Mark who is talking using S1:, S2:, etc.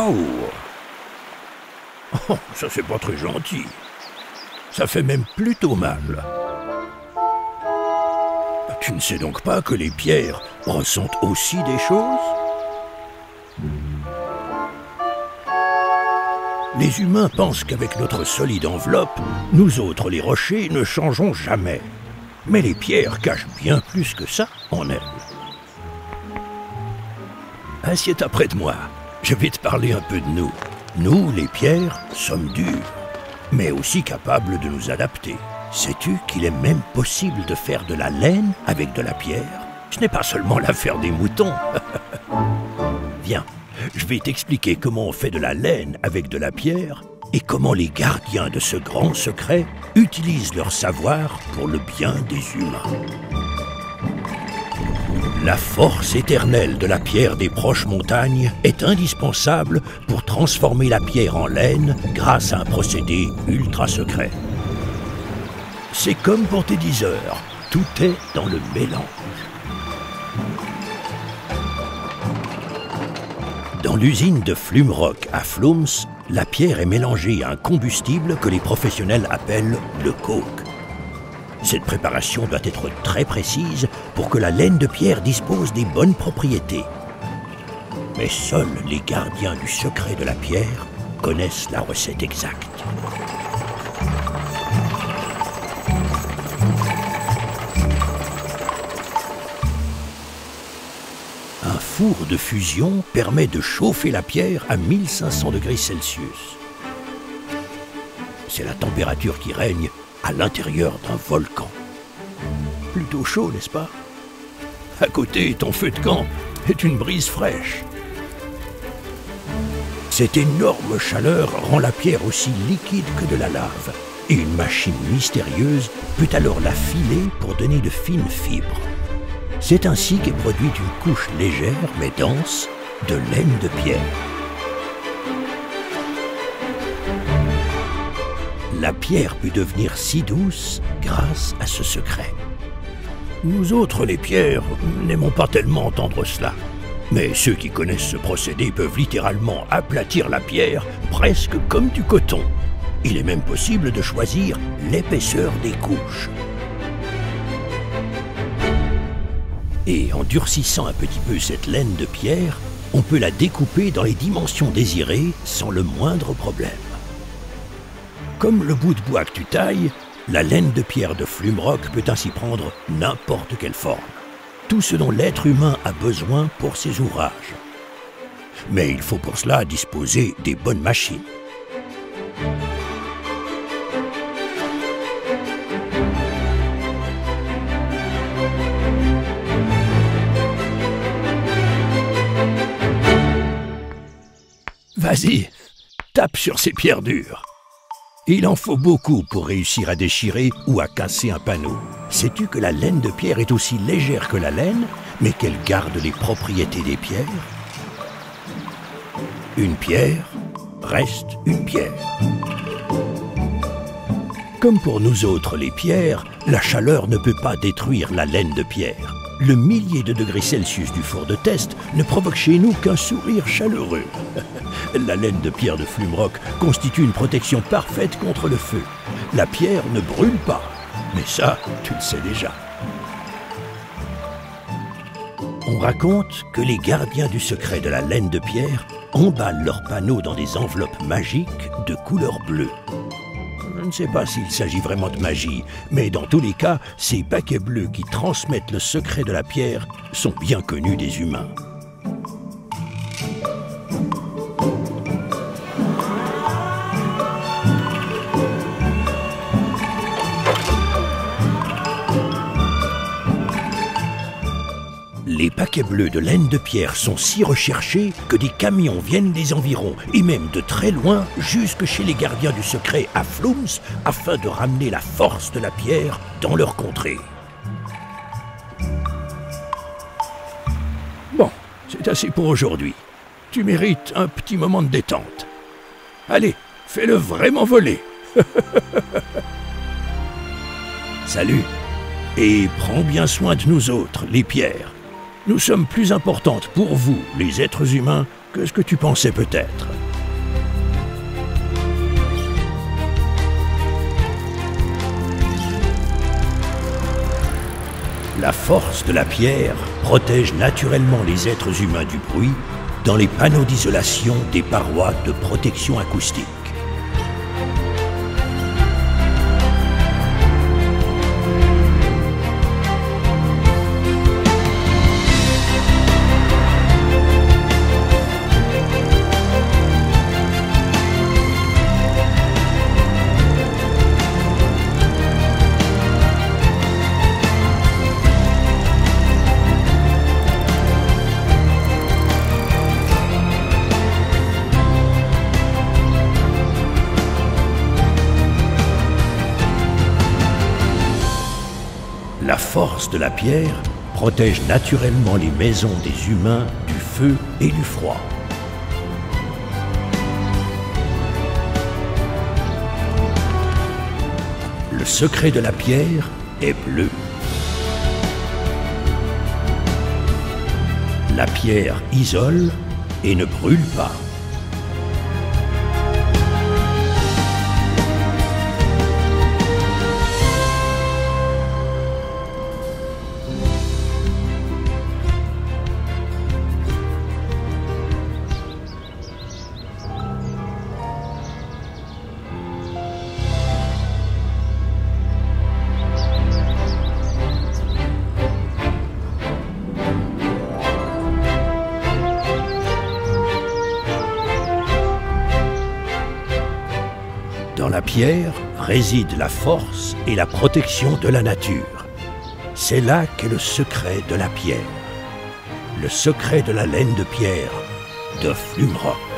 S1: Oh! Oh, ça c'est pas très gentil. Ça fait même plutôt mal. Tu ne sais donc pas que les pierres ressentent aussi des choses? Les humains pensent qu'avec notre solide enveloppe, nous autres les rochers ne changeons jamais. Mais les pierres cachent bien plus que ça en elles. Assieds-toi près de moi, je vais te parler un peu de nous. Nous, les pierres, sommes durs, mais aussi capables de nous adapter. Sais-tu qu'il est même possible de faire de la laine avec de la pierre? Ce n'est pas seulement l'affaire des moutons. Viens, je vais t'expliquer comment on fait de la laine avec de la pierre et comment les gardiens de ce grand secret utilisent leur savoir pour le bien des humains. La force éternelle de la pierre des proches montagnes est indispensable pour transformer la pierre en laine grâce à un procédé ultra secret. C'est comme pour tes 10 heures, tout est dans le mélange. Dans l'usine de Flumrock à Flums, la pierre est mélangée à un combustible que les professionnels appellent le coke. Cette préparation doit être très précise pour que la laine de pierre dispose des bonnes propriétés. Mais seuls les gardiens du secret de la pierre connaissent la recette exacte. Un four de fusion permet de chauffer la pierre à 1500 degrés Celsius. C'est la température qui règne à l'intérieur d'un volcan. Plutôt chaud, n'est-ce pas? À côté, ton feu de camp est une brise fraîche. Cette énorme chaleur rend la pierre aussi liquide que de la lave, et une machine mystérieuse peut alors la filer pour donner de fines fibres. C'est ainsi qu'est produite une couche légère mais dense de laine de pierre. La pierre peut devenir si douce grâce à ce secret. Nous autres, les pierres, n'aimons pas tellement entendre cela. Mais ceux qui connaissent ce procédé peuvent littéralement aplatir la pierre presque comme du coton. Il est même possible de choisir l'épaisseur des couches. Et en durcissant un petit peu cette laine de pierre, on peut la découper dans les dimensions désirées sans le moindre problème. Comme le bout de bois que tu tailles, la laine de pierre de Flumrock peut ainsi prendre n'importe quelle forme. Tout ce dont l'être humain a besoin pour ses ouvrages. Mais il faut pour cela disposer des bonnes machines. Vas-y, tape sur ces pierres dures. Il en faut beaucoup pour réussir à déchirer ou à casser un panneau. Sais-tu que la laine de pierre est aussi légère que la laine, mais qu'elle garde les propriétés des pierres? Une pierre reste une pierre. Comme pour nous autres les pierres, la chaleur ne peut pas détruire la laine de pierre. Le millier de degrés Celsius du four de test ne provoque chez nous qu'un sourire chaleureux. La laine de pierre de Flumrock constitue une protection parfaite contre le feu. La pierre ne brûle pas, mais ça, tu le sais déjà. On raconte que les gardiens du secret de la laine de pierre emballent leurs panneaux dans des enveloppes magiques de couleur bleue. Je ne sais pas s'il s'agit vraiment de magie, mais dans tous les cas, ces paquets bleus qui transmettent le secret de la pierre sont bien connus des humains. Les paquets bleus de laine de pierre sont si recherchés que des camions viennent des environs, et même de très loin, jusque chez les gardiens du secret à Flums, afin de ramener la force de la pierre dans leur contrée. Bon, c'est assez pour aujourd'hui. Tu mérites un petit moment de détente. Allez, fais-le vraiment voler. Salut, et prends bien soin de nous autres, les pierres. Nous sommes plus importantes pour vous, les êtres humains, que ce que tu pensais peut-être. La force de la pierre protège naturellement les êtres humains du bruit dans les panneaux d'isolation des parois de protection acoustique. La force de la pierre protège naturellement les maisons des humains du feu et du froid. Le secret de la pierre est bleu. La pierre isole et ne brûle pas. Dans la pierre réside la force et la protection de la nature. C'est là qu'est le secret de la pierre. Le secret de la laine de pierre de Flumrock.